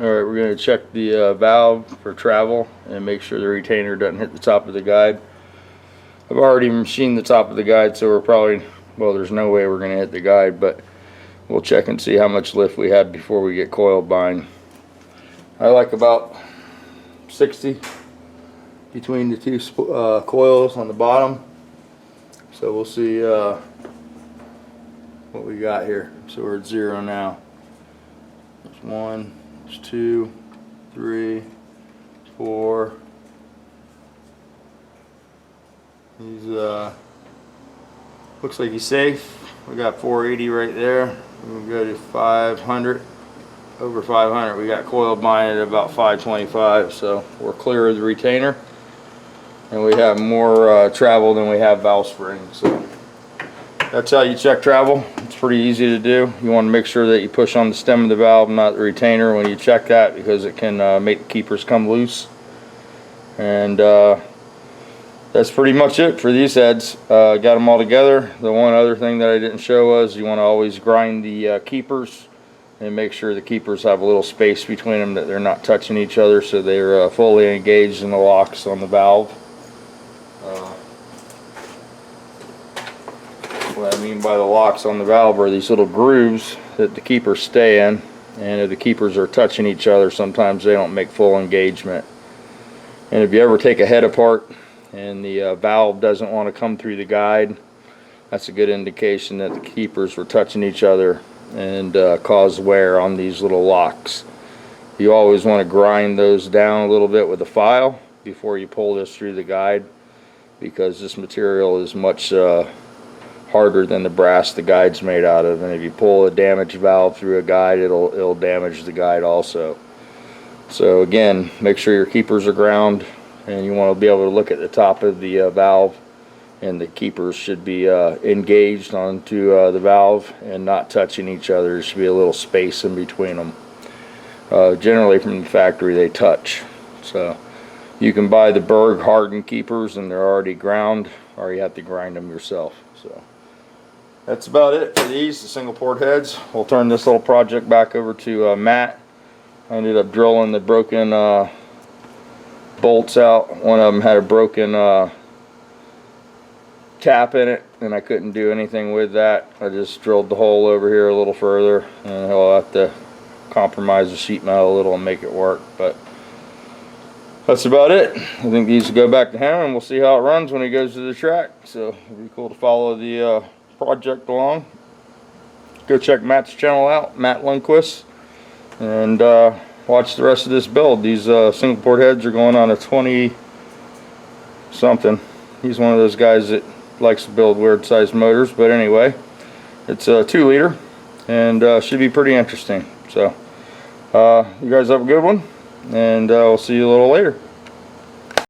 Alright, we're going to check the valve for travel and make sure the retainer doesn't hit the top of the guide. I've already machined the top of the guide, so we're probably, well, there's no way we're going to hit the guide, but we'll check and see how much lift we had before we get coil bind. I like about 60 between the two coils on the bottom, so we'll see what we got here. So we're at 0 now. There's 1, there's 2, 3, 4. He's looks like he's safe. We got 480 right there. We'll go to 500. Over 500. We got coil bind at about 525, so we're clear of the retainer, and we have more travel than we have valve springs. So that's how you check travel. It's pretty easy to do. You want to make sure that you push on the stem of the valve, not the retainer, when you check that, because it can make the keepers come loose. And that's pretty much it for these heads. Got them all together. The one other thing that I didn't show was you want to always grind the keepers and make sure the keepers have a little space between them, that they're not touching each other, so they're fully engaged in the locks on the valve. What I mean by the locks on the valve are these little grooves that the keepers stay in, and if the keepers are touching each other, sometimes they don't make full engagement. And if you ever take a head apart and the valve doesn't want to come through the guide, that's a good indication that the keepers were touching each other and cause wear on these little locks. You always want to grind those down a little bit with a file before you pull this through the guide, because this material is much harder than the brass the guide's made out of, and if you pull a damaged valve through a guide, it'll damage the guide also. So again, make sure your keepers are ground, and you want to be able to look at the top of the valve, and the keepers should be engaged onto the valve and not touching each other. There should be a little space in between them. Generally from the factory they touch. So you can buy the Berg hardened keepers and they're already ground, or you have to grind them yourself. So that's about it for these, the single port heads. We'll turn this little project back over to Matt. I ended up drilling the broken bolts out. One of them had a broken cap in it, and I couldn't do anything with that. I just drilled the hole over here a little further, and he'll have to compromise the sheet metal a little and make it work. But that's about it. I think these will go back to him, and we'll see how it runs when he goes to the track. So it'll be cool to follow the project along. Go check Matt's channel out, Matt Lundquist, and watch the rest of this build. These single port heads are going on a 20 something. He's one of those guys that likes to build weird sized motors, but anyway, it's a 2 liter and should be pretty interesting. So you guys have a good one, and we'll see you a little later.